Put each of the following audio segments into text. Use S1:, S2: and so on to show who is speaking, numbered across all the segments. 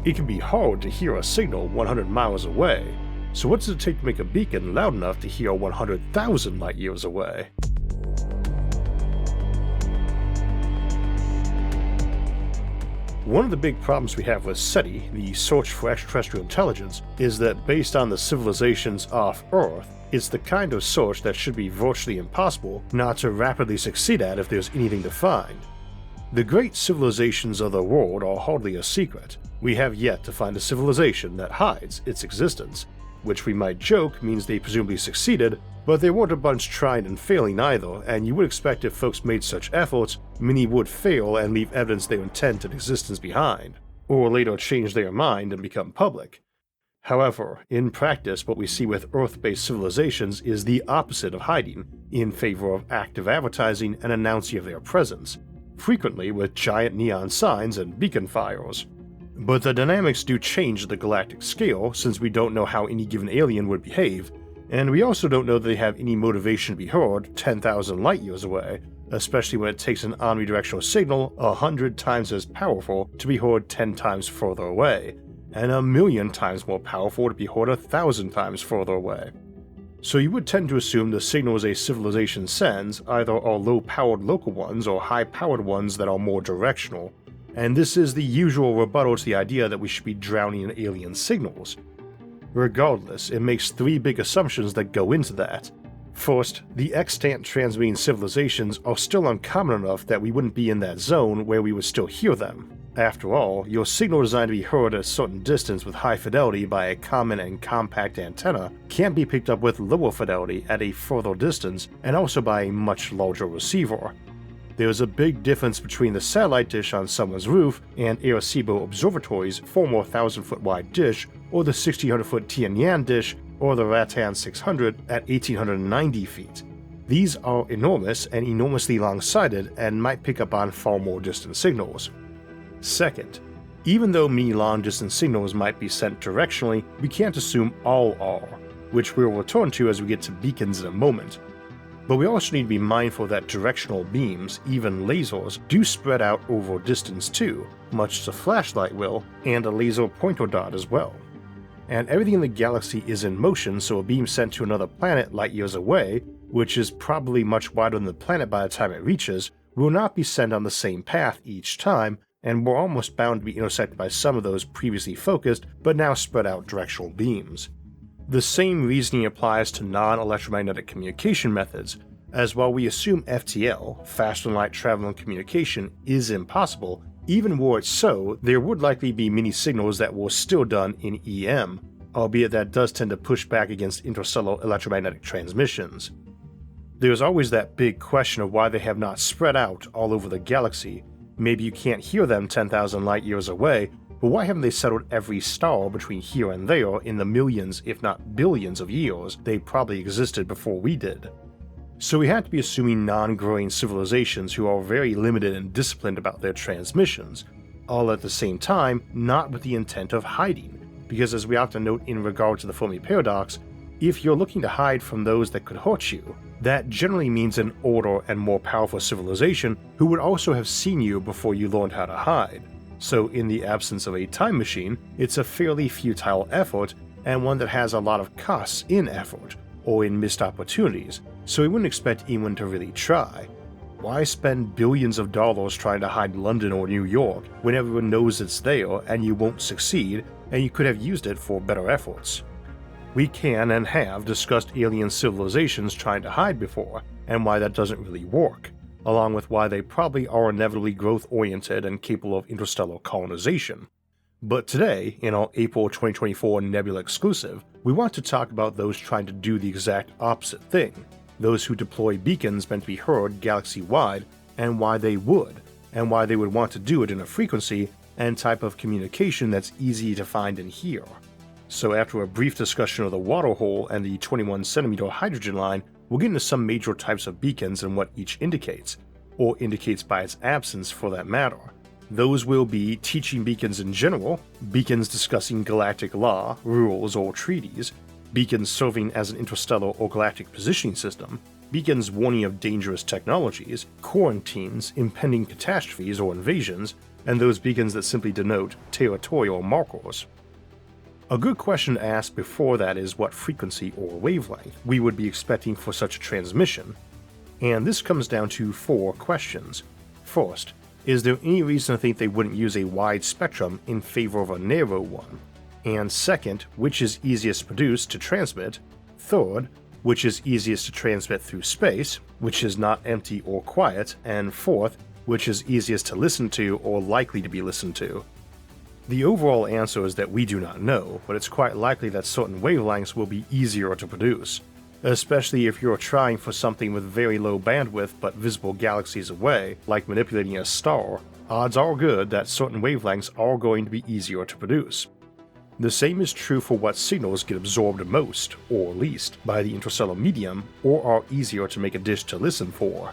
S1: It can be hard to hear a signal 100 miles away, so what does it take to make a beacon loud enough to hear 100,000 light years away? One of the big problems we have with SETI, the Search for Extraterrestrial Intelligence, is that based on the civilizations off Earth, it's the kind of search that should be virtually impossible not to rapidly succeed at if there's anything to find. The great civilizations of the world are hardly a secret. We have yet to find a civilization that hides its existence, which we might joke means they presumably succeeded, but they weren't a bunch trying and failing either, and you would expect if folks made such efforts, many would fail and leave evidence of their intent and existence behind, or later change their mind and become public. However, in practice what we see with Earth-based civilizations is the opposite of hiding, in favor of active advertising and announcing of their presence, frequently with giant neon signs and beacon fires. But the dynamics do change at the galactic scale since we don't know how any given alien would behave, and we also don't know that they have any motivation to be heard 10,000 light years away, especially when it takes an omnidirectional signal 100 times as powerful to be heard 10 times further away, and 1,000,000 times more powerful to be heard 1,000 times further away. So you would tend to assume the signals a civilization sends either are low-powered local ones or high-powered ones that are more directional, and this is the usual rebuttal to the idea that we should be drowning in alien signals. Regardless, it makes three big assumptions that go into that. First, the extant transmitting civilizations are still uncommon enough that we wouldn't be in that zone where we would still hear them. After all, your signal designed to be heard at a certain distance with high fidelity by a common and compact antenna can't be picked up with lower fidelity at a further distance and also by a much larger receiver. There's a big difference between the satellite dish on someone's roof and Arecibo Observatory's former 1,000-foot wide dish, or the 1,600-foot Tianyan dish, or the Rattan 600 at 1,890 feet. These are enormous and enormously long-sighted and might pick up on far more distant signals. Second, even though many long-distance signals might be sent directionally, we can't assume all are, which we'll return to as we get to beacons in a moment. But we also need to be mindful that directional beams, even lasers, do spread out over distance too, much as a flashlight will, and a laser pointer dot as well. And everything in the galaxy is in motion, so a beam sent to another planet light years away, which is probably much wider than the planet by the time it reaches, will not be sent on the same path each time, and we're almost bound to be intersected by some of those previously focused but now spread out directional beams. The same reasoning applies to non-electromagnetic communication methods, as while we assume FTL, faster-than-light travel and communication, is impossible, even were it so, there would likely be many signals that were still done in EM, albeit that does tend to push back against interstellar electromagnetic transmissions. There's always that big question of why they have not spread out all over the galaxy. Maybe you can't hear them 10,000 light years away, but why haven't they settled every star between here and there in the millions, if not billions of years they probably existed before we did? So we have to be assuming non-growing civilizations who are very limited and disciplined about their transmissions, all at the same time not with the intent of hiding, because as we often note in regard to the Fermi paradox, if you're looking to hide from those that could hurt you, that generally means an older and more powerful civilization who would also have seen you before you learned how to hide. So in the absence of a time machine, it's a fairly futile effort, and one that has a lot of costs in effort, or in missed opportunities, so we wouldn't expect anyone to really try. Why spend billions of dollars trying to hide London or New York when everyone knows it's there and you won't succeed, and you could have used it for better efforts? We can and have discussed alien civilizations trying to hide before, and why that doesn't really work, along with why they probably are inevitably growth-oriented and capable of interstellar colonization. But today, in our April 2024 Nebula exclusive, we want to talk about those trying to do the exact opposite thing, those who deploy beacons meant to be heard galaxy-wide, and why they would want to do it in a frequency and type of communication that's easy to find and hear. So after a brief discussion of the water hole and the 21cm hydrogen line, we'll get into some major types of beacons and what each indicates, or indicates by its absence for that matter. Those will be teaching beacons in general, beacons discussing galactic law, rules, or treaties, beacons serving as an interstellar or galactic positioning system, beacons warning of dangerous technologies, quarantines, impending catastrophes or invasions, and those beacons that simply denote territorial markers. A good question to ask before that is what frequency or wavelength we would be expecting for such a transmission, and this comes down to 4 questions. First, is there any reason to think they wouldn't use a wide spectrum in favor of a narrow one? And second, which is easiest to produce to transmit? Third, which is easiest to transmit through space, which is not empty or quiet? And fourth, which is easiest to listen to or likely to be listened to? The overall answer is that we do not know, but it's quite likely that certain wavelengths will be easier to produce, especially if you're trying for something with very low bandwidth but visible galaxies away, like manipulating a star. Odds are good that certain wavelengths are going to be easier to produce. The same is true for what signals get absorbed most, or least, by the interstellar medium, or are easier to make a dish to listen for.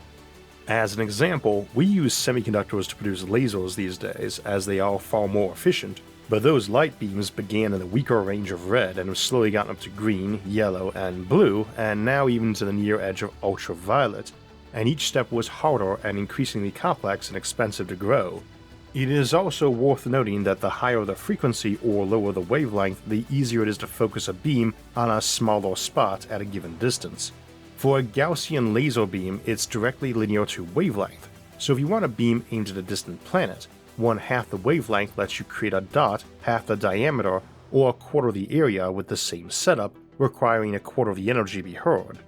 S1: As an example, we use semiconductors to produce lasers these days, as they are far more efficient, but those light beams began in the weaker range of red and have slowly gotten up to green, yellow, and blue, and now even to the near edge of ultraviolet, and each step was harder and increasingly complex and expensive to grow. It is also worth noting that the higher the frequency or lower the wavelength, the easier it is to focus a beam on a smaller spot at a given distance. For a Gaussian laser beam, it's directly linear to wavelength, so if you want a beam aimed at a distant planet, 1/2 the wavelength lets you create a dot half the diameter or a quarter the area with the same setup, requiring a quarter of the energy to be heard.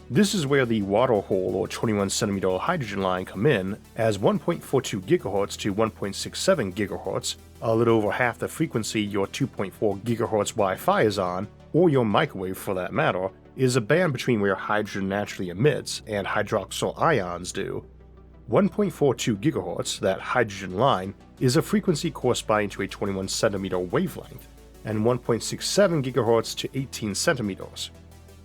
S1: This is where the water hole or 21cm hydrogen line come in, as 1.42 GHz to 1.67 GHz, a little over half the frequency your 2.4 GHz Wi-Fi is on, or your microwave for that matter, is a band between where hydrogen naturally emits and hydroxyl ions do. 1.42 GHz, that hydrogen line, is a frequency corresponding to a 21cm wavelength, and 1.67 GHz to 18 centimeters.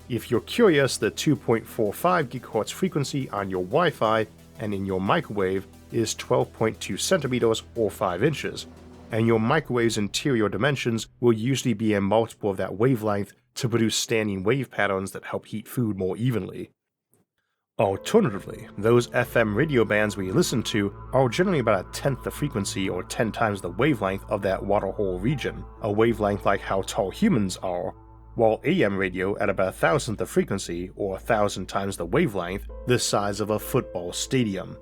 S1: If you're curious, the 2.45 GHz frequency on your Wi-Fi and in your microwave is 12.2 centimeters or 5 inches, and your microwave's interior dimensions will usually be a multiple of that wavelength to produce standing wave patterns that help heat food more evenly. Alternatively, those FM radio bands we listen to are generally about 1/10 the frequency or 10 times the wavelength of that waterhole region, a wavelength like how tall humans are, while AM radio at about 1/1000th the frequency, or 1,000 times the wavelength, the size of a football stadium.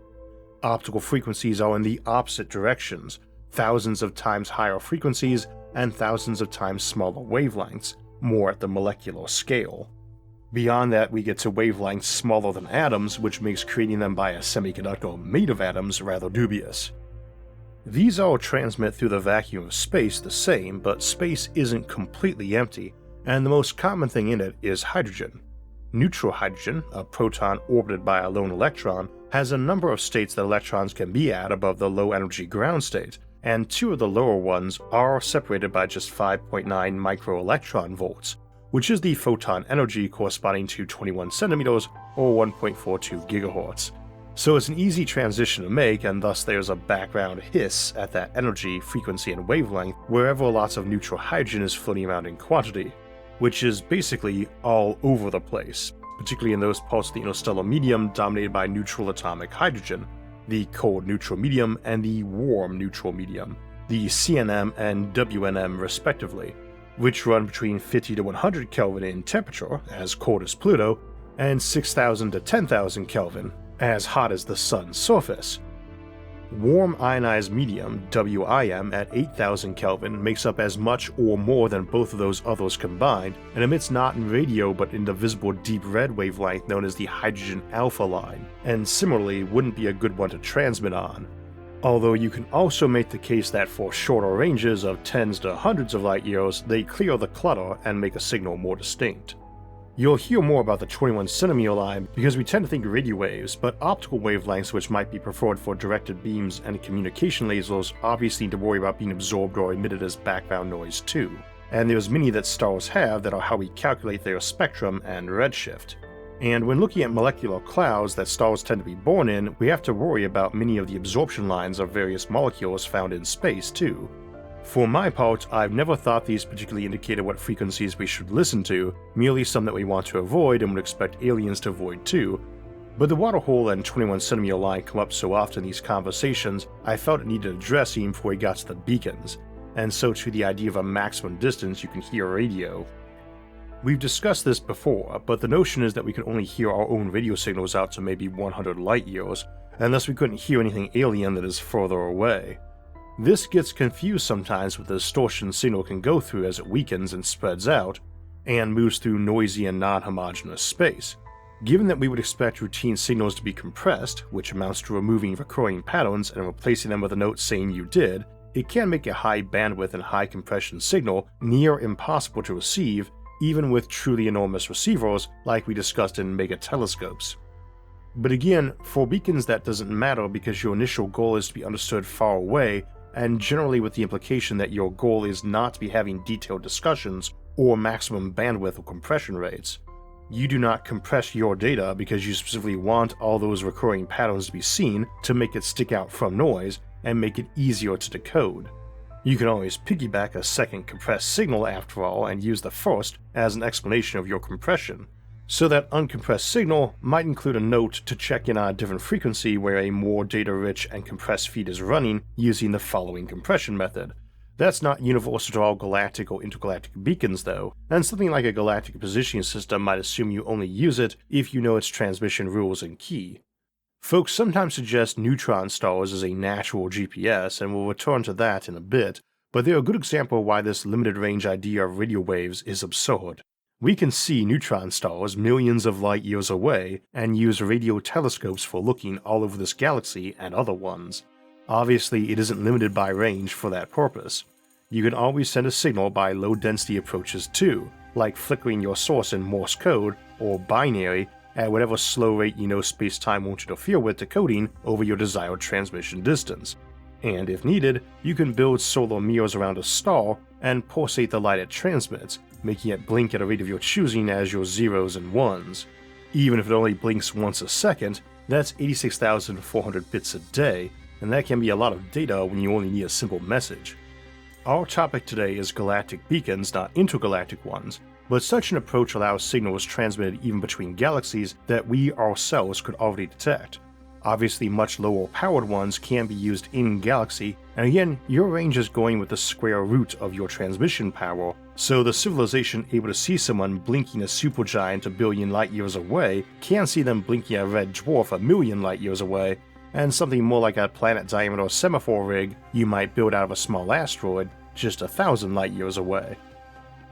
S1: Optical frequencies are in the opposite directions, thousands of times higher frequencies and thousands of times smaller wavelengths, more at the molecular scale. Beyond that, we get to wavelengths smaller than atoms, which makes creating them by a semiconductor made of atoms rather dubious. These all transmit through the vacuum of space the same, but space isn't completely empty, and the most common thing in it is hydrogen. Neutral hydrogen, a proton orbited by a lone electron, has a number of states that electrons can be at above the low-energy ground state, and 2 of the lower ones are separated by just 5.9 microelectron volts, which is the photon energy corresponding to 21 centimeters or 1.42 gigahertz. So it's an easy transition to make, and thus there's a background hiss at that energy, frequency, and wavelength wherever lots of neutral hydrogen is floating around in quantity, which is basically all over the place, particularly in those parts of the interstellar medium dominated by neutral atomic hydrogen, the cold neutral medium and the warm neutral medium, the CNM and WNM respectively, which run between 50 to 100 Kelvin in temperature, as cold as Pluto, and 6,000 to 10,000 Kelvin, as hot as the sun's surface. Warm ionized medium, WIM, at 8,000 Kelvin makes up as much or more than both of those others combined, and emits not in radio but in the visible deep red wavelength known as the hydrogen alpha line, and similarly wouldn't be a good one to transmit on. Although you can also make the case that for shorter ranges of tens to hundreds of light years, they clear the clutter and make a signal more distinct. You'll hear more about the 21 centimeter line because we tend to think radio waves, but optical wavelengths which might be preferred for directed beams and communication lasers obviously need to worry about being absorbed or emitted as background noise too, and there's many that stars have that are how we calculate their spectrum and redshift. And when looking at molecular clouds that stars tend to be born in, we have to worry about many of the absorption lines of various molecules found in space too. For my part, I've never thought these particularly indicated what frequencies we should listen to, merely some that we want to avoid and would expect aliens to avoid too, But the waterhole and 21 centimeter line come up so often in these conversations, I felt it needed addressing before we got to the beacons, and so to the idea of a maximum distance you can hear radio. We've discussed this before, but the notion is that we could only hear our own radio signals out to maybe 100 light years, unless we couldn't hear anything alien that is further away. This gets confused sometimes with the distortion signal can go through as it weakens and spreads out, and moves through noisy and non-homogeneous space. Given that we would expect routine signals to be compressed, which amounts to removing recurring patterns and replacing them with a note saying you did, it can make a high bandwidth and high compression signal near impossible to receive, even with truly enormous receivers like we discussed in mega telescopes. But again, for beacons that doesn't matter because your initial goal is to be understood far away, and generally with the implication that your goal is not to be having detailed discussions or maximum bandwidth or compression rates. You do not compress your data because you specifically want all those recurring patterns to be seen to make it stick out from noise and make it easier to decode. You can always piggyback a second compressed signal after all and use the first as an explanation of your compression. So that uncompressed signal might include a note to check in on a different frequency where a more data-rich and compressed feed is running using the following compression method. That's not universal to all galactic or intergalactic beacons though, and something like a galactic positioning system might assume you only use it if you know its transmission rules and key. Folks sometimes suggest neutron stars as a natural GPS, and we'll return to that in a bit, but they're a good example of why this limited range idea of radio waves is absurd. We can see neutron stars millions of light years away and use radio telescopes for looking all over this galaxy and other ones. Obviously, it isn't limited by range for that purpose. You can always send a signal by low-density approaches too, like flickering your source in Morse code or binary at whatever slow rate you know space-time won't interfere with decoding over your desired transmission distance. And if needed, you can build solar mirrors around a star and pulsate the light it transmits, making it blink at a rate of your choosing as your zeros and ones. Even if it only blinks once a second, that's 86,400 bits a day, and that can be a lot of data when you only need a simple message. Our topic today is galactic beacons, not intergalactic ones, but such an approach allows signals transmitted even between galaxies that we ourselves could already detect. Obviously, much lower powered ones can be used in galaxy, and again, your range is going with the square root of your transmission power, so the civilization able to see someone blinking a supergiant a billion light years away can see them blinking a red dwarf a million light years away, and something more like a planet diameter semaphore rig you might build out of a small asteroid just 1,000 light years away.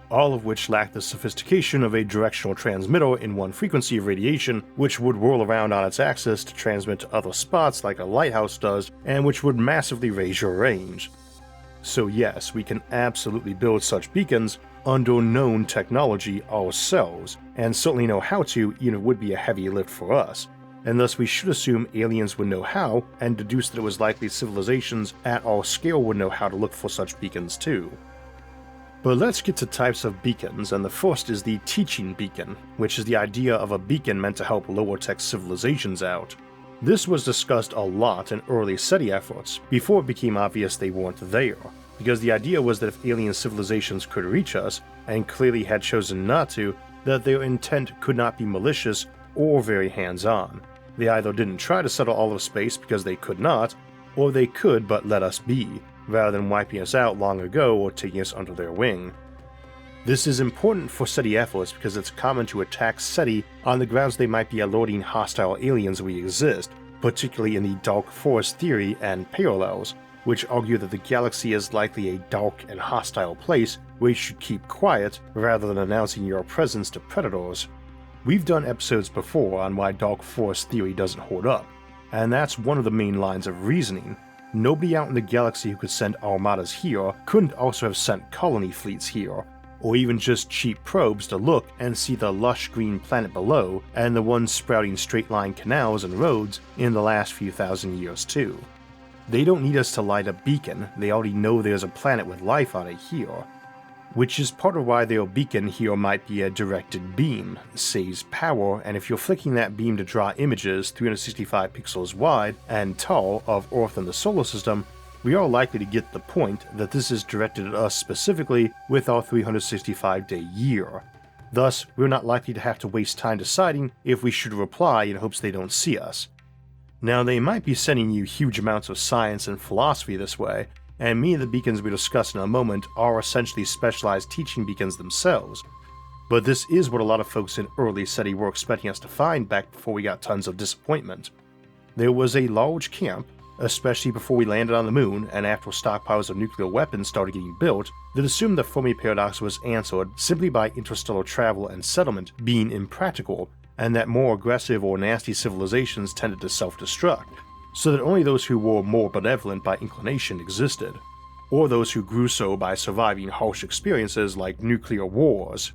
S1: All of which lack the sophistication of a directional transmitter in one frequency of radiation, which would whirl around on its axis to transmit to other spots like a lighthouse does, and which would massively raise your range. So yes, we can absolutely build such beacons under known technology ourselves, and certainly know how to, even if it would be a heavy lift for us, and thus we should assume aliens would know how, and deduce that it was likely civilizations at our scale would know how to look for such beacons too. But let's get to types of beacons, and the first is the teaching beacon, which is the idea of a beacon meant to help lower-tech civilizations out. This was discussed a lot in early SETI efforts, before it became obvious they weren't there, because the idea was that if alien civilizations could reach us, and clearly had chosen not to, that their intent could not be malicious or very hands-on. They either didn't try to settle all of space because they could not, or they could but let us be, rather than wiping us out long ago or taking us under their wing. This is important for SETI efforts because it's common to attack SETI on the grounds they might be alerting hostile aliens we exist, particularly in the dark forest theory and parallels, which argue that the galaxy is likely a dark and hostile place where you should keep quiet rather than announcing your presence to predators. We've done episodes before on why dark forest theory doesn't hold up, and that's one of the main lines of reasoning. Nobody out in the galaxy who could send armadas here couldn't also have sent colony fleets here, or even just cheap probes to look and see the lush green planet below and the ones sprouting straight-line canals and roads in the last few thousand years too. They don't need us to light a beacon, they already know there's a planet with life on it here. Which is part of why their beacon here might be a directed beam, saves power, and if you're flicking that beam to draw images 365 pixels wide and tall of Earth and the solar system, we are likely to get the point that this is directed at us specifically with our 365-day year. Thus, we're not likely to have to waste time deciding if we should reply in hopes they don't see us. Now, they might be sending you huge amounts of science and philosophy this way, and many of the beacons we discuss in a moment are essentially specialized teaching beacons themselves, but this is what a lot of folks in early SETI were expecting us to find back before we got tons of disappointment. There was a large camp, especially before we landed on the moon and after stockpiles of nuclear weapons started getting built, that assumed the Fermi paradox was answered simply by interstellar travel and settlement being impractical, and that more aggressive or nasty civilizations tended to self-destruct, so that only those who were more benevolent by inclination existed, or those who grew so by surviving harsh experiences like nuclear wars.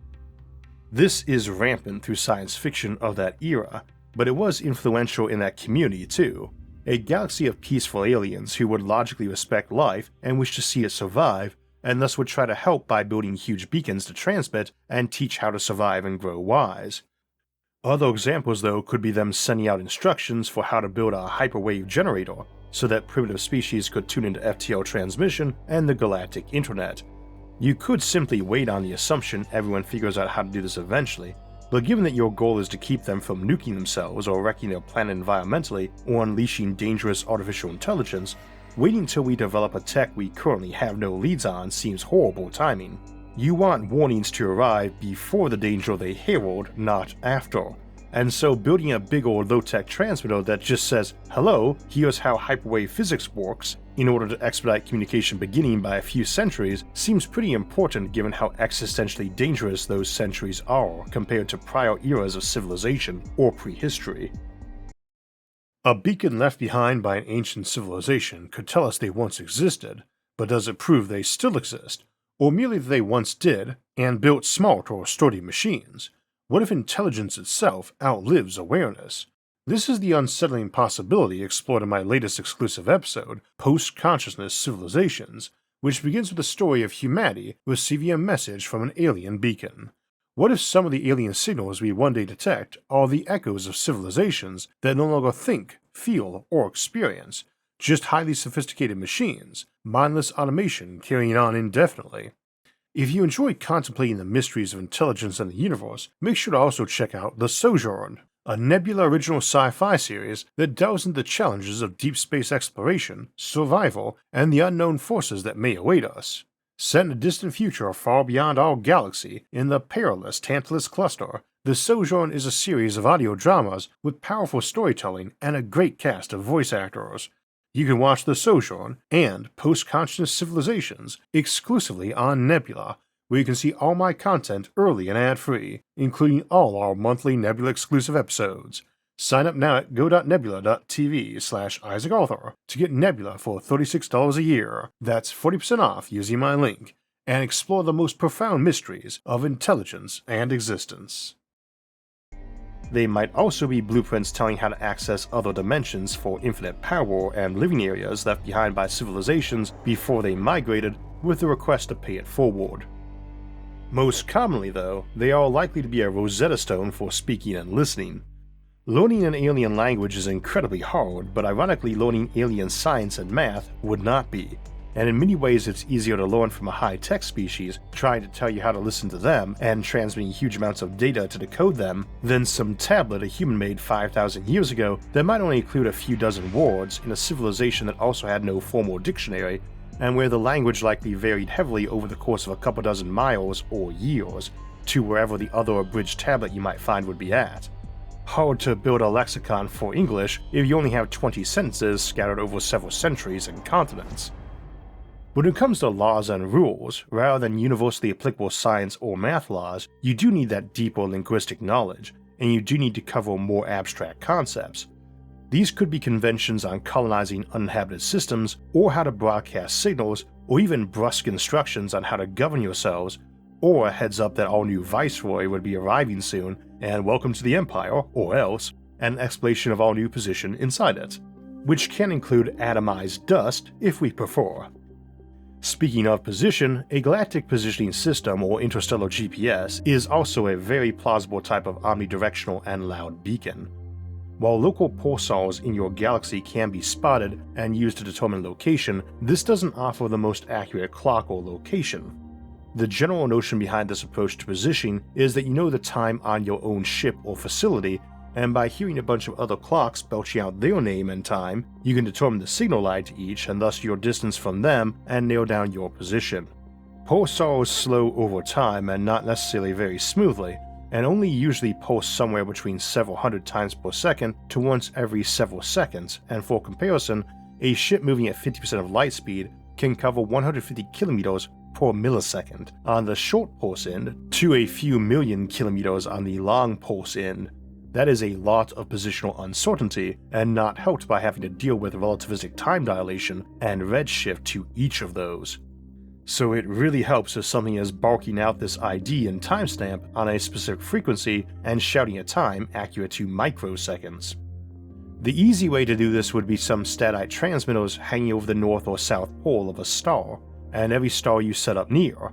S1: This is rampant through science fiction of that era, but it was influential in that community too. A galaxy of peaceful aliens who would logically respect life and wish to see it survive, and thus would try to help by building huge beacons to transmit and teach how to survive and grow wise. Other examples though could be them sending out instructions for how to build a hyperwave generator so that primitive species could tune into FTL transmission and the galactic internet. You could simply wait on the assumption everyone figures out how to do this eventually, but given that your goal is to keep them from nuking themselves or wrecking their planet environmentally or unleashing dangerous artificial intelligence, waiting until we develop a tech we currently have no leads on seems horrible timing. You want warnings to arrive before the danger they herald, not after. And so building a big old low-tech transmitter that just says, "Hello, here's how hyperwave physics works," in order to expedite communication beginning by a few centuries seems pretty important given how existentially dangerous those centuries are compared to prior eras of civilization or prehistory. A beacon left behind by an ancient civilization could tell us they once existed, but does it prove they still exist? Or merely that they once did, and built smart or sturdy machines? What if intelligence itself outlives awareness? This is the unsettling possibility explored in my latest exclusive episode, Postconsciousness Civilizations, which begins with the story of humanity receiving a message from an alien beacon. What if some of the alien signals we one day detect are the echoes of civilizations that no longer think, feel, or experience, just highly sophisticated machines, mindless automation carrying on indefinitely? If you enjoy contemplating the mysteries of intelligence in the universe, make sure to also check out The Sojourn, a Nebula original sci-fi series that delves into the challenges of deep space exploration, survival, and the unknown forces that may await us. Set in a distant future far beyond our galaxy, in the perilous Tantalus Cluster, The Sojourn is a series of audio dramas with powerful storytelling and a great cast of voice actors. You can watch The Sojourn and Post-Consciousness Civilizations exclusively on Nebula, where you can see all my content early and ad-free, including all our monthly Nebula exclusive episodes. Sign up now at go.nebula.tv/IsaacArthur to get Nebula for $36 a year. That's 40% off using my link, and explore the most profound mysteries of intelligence and existence. They might also be blueprints telling how to access other dimensions for infinite power and living areas left behind by civilizations before they migrated with the request to pay it forward. Most commonly though, they are likely to be a Rosetta Stone for speaking and listening. Learning an alien language is incredibly hard, but ironically learning alien science and math would not be. And in many ways it's easier to learn from a high-tech species trying to tell you how to listen to them and transmitting huge amounts of data to decode them than some tablet a human made 5,000 years ago that might only include a few dozen words in a civilization that also had no formal dictionary and where the language likely varied heavily over the course of a couple dozen miles or years to wherever the other abridged tablet you might find would be at. Hard to build a lexicon for English if you only have 20 sentences scattered over several centuries and continents. When it comes to laws and rules, rather than universally applicable science or math laws, you do need that deeper linguistic knowledge, and you do need to cover more abstract concepts. These could be conventions on colonizing uninhabited systems, or how to broadcast signals, or even brusque instructions on how to govern yourselves, or a heads up that our new viceroy would be arriving soon, and welcome to the Empire, or else, and an explanation of our new position inside it, which can include atomized dust if we prefer. Speaking of position, a galactic positioning system or interstellar GPS is also a very plausible type of omnidirectional and loud beacon. While local pulsars in your galaxy can be spotted and used to determine location, this doesn't offer the most accurate clock or location. The general notion behind this approach to positioning is that you know the time on your own ship or facility, and by hearing a bunch of other clocks belching out their name and time, you can determine the signal line to each and thus your distance from them and nail down your position. Pulsars slow over time and not necessarily very smoothly, and only usually pulse somewhere between several hundred times per second to once every several seconds, and for comparison, a ship moving at 50% of light speed can cover 150 kilometers per millisecond on the short pulse end to a few million kilometers on the long pulse end. That is a lot of positional uncertainty, and not helped by having to deal with relativistic time dilation and redshift to each of those. So it really helps if something is barking out this ID and timestamp on a specific frequency and shouting a time accurate to microseconds. The easy way to do this would be some statite transmitters hanging over the north or south pole of a star, and every star you set up near,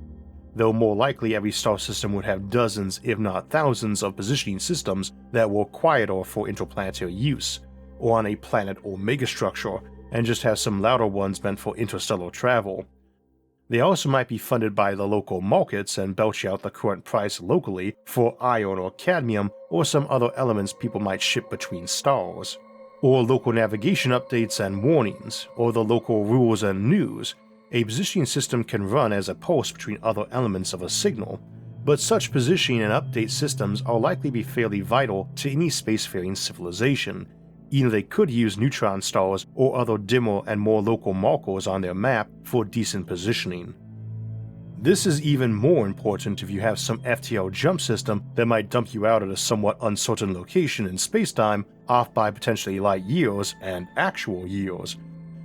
S1: though more likely every star system would have dozens if not thousands of positioning systems that were quieter for interplanetary use, or on a planet or megastructure, and just have some louder ones meant for interstellar travel. They also might be funded by the local markets and belch out the current price locally for iron or cadmium or some other elements people might ship between stars, or local navigation updates and warnings, or the local rules and news. A positioning system can run as a pulse between other elements of a signal, but such positioning and update systems are likely to be fairly vital to any spacefaring civilization. Either they could use neutron stars or other dimmer and more local markers on their map for decent positioning. This is even more important if you have some FTL jump system that might dump you out at a somewhat uncertain location in spacetime, off by potentially light years and actual years.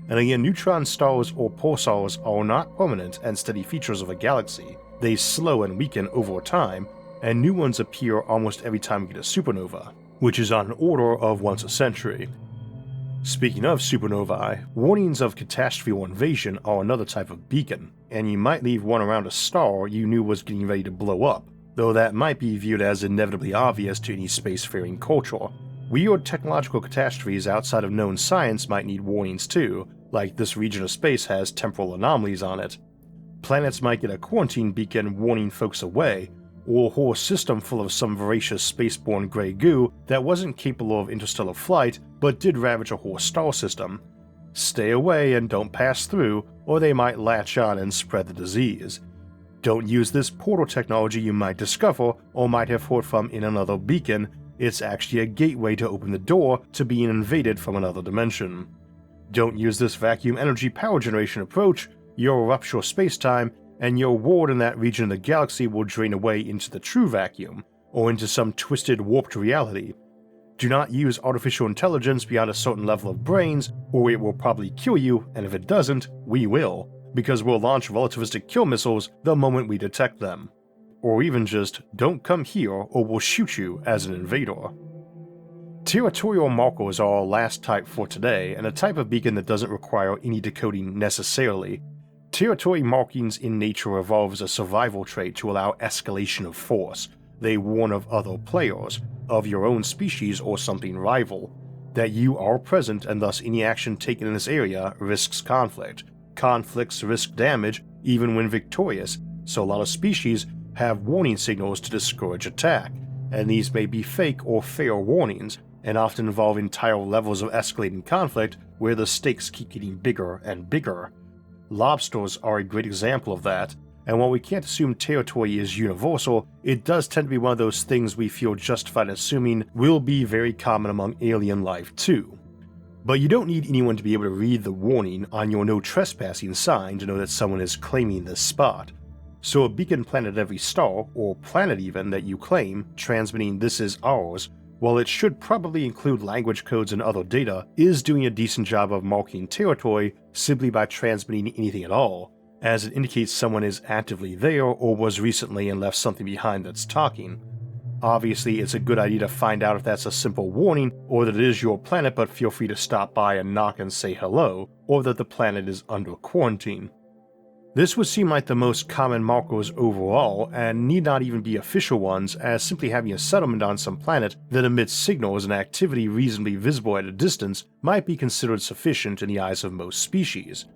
S1: And again, neutron stars or pulsars are not permanent and steady features of a galaxy. They slow and weaken over time, and new ones appear almost every time we get a supernova, which is on an order of once a century. Speaking of supernovae, warnings of catastrophe or invasion are another type of beacon, and you might leave one around a star you knew was getting ready to blow up, though that might be viewed as inevitably obvious to any spacefaring culture. Weird technological catastrophes outside of known science might need warnings too, like this region of space has temporal anomalies on it. Planets might get a quarantine beacon warning folks away, or a whole system full of some voracious spaceborne grey goo that wasn't capable of interstellar flight but did ravage a whole star system. Stay away and don't pass through, or they might latch on and spread the disease. Don't use this portal technology you might discover or might have heard from in another beacon. It's actually a gateway to open the door to being invaded from another dimension. Don't use this vacuum energy power generation approach. You'll rupture spacetime, and your world in that region of the galaxy will drain away into the true vacuum, or into some twisted, warped reality. Do not use artificial intelligence beyond a certain level of brains, or it will probably kill you, and if it doesn't, we will, because we'll launch relativistic kill missiles the moment we detect them. Or even just, don't come here or we'll shoot you as an invader. Territorial markers are our last type for today, and a type of beacon that doesn't require any decoding necessarily. Territory markings in nature evolve as a survival trait to allow escalation of force. They warn of other players, of your own species or something rival, that you are present and thus any action taken in this area risks conflict. Conflicts risk damage even when victorious, so a lot of species have warning signals to discourage attack, and these may be fake or fair warnings, and often involve entire levels of escalating conflict where the stakes keep getting bigger and bigger. Lobsters are a great example of that, and while we can't assume territory is universal, it does tend to be one of those things we feel justified assuming will be very common among alien life too. But you don't need anyone to be able to read the warning on your no trespassing sign to know that someone is claiming this spot. So a beacon planted at every star, or planet even, that you claim, transmitting "this is ours," while it should probably include language codes and other data, is doing a decent job of marking territory simply by transmitting anything at all, as it indicates someone is actively there or was recently and left something behind that's talking. Obviously, it's a good idea to find out if that's a simple warning, or that it is your planet, but feel free to stop by and knock and say hello, or that the planet is under quarantine. This would seem like the most common markers overall, and need not even be official ones, as simply having a settlement on some planet that emits signals and activity reasonably visible at a distance might be considered sufficient in the eyes of most species.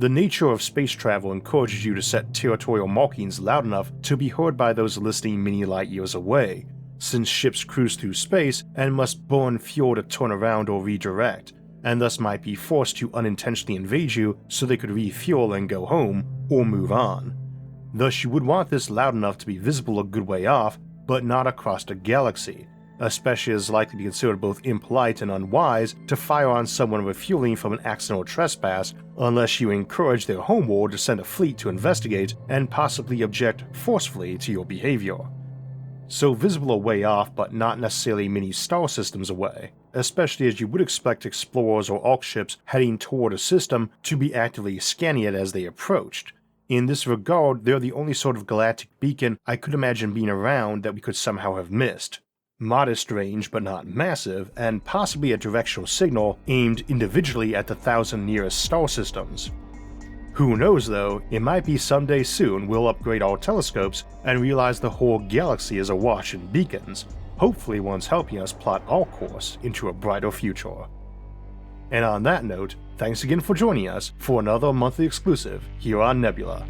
S1: The nature of space travel encourages you to set territorial markings loud enough to be heard by those listening many light years away, since ships cruise through space and must burn fuel to turn around or redirect, and thus might be forced to unintentionally invade you so they could refuel and go home, or move on. Thus you would want this loud enough to be visible a good way off, but not across the galaxy, especially as likely to be considered both impolite and unwise to fire on someone refueling from an accidental trespass unless you encourage their homeworld to send a fleet to investigate and possibly object forcefully to your behavior. So visible a way off but not necessarily many star systems away, especially as you would expect explorers or ARC ships heading toward a system to be actively scanning it as they approached. In this regard, they're the only sort of galactic beacon I could imagine being around that we could somehow have missed. Modest range but not massive, and possibly a directional signal aimed individually at the 1,000 nearest star systems. Who knows though, it might be someday soon we'll upgrade our telescopes and realize the whole galaxy is awash in beacons, hopefully once helping us plot our course into a brighter future. And on that note, thanks again for joining us for another monthly exclusive here on Nebula.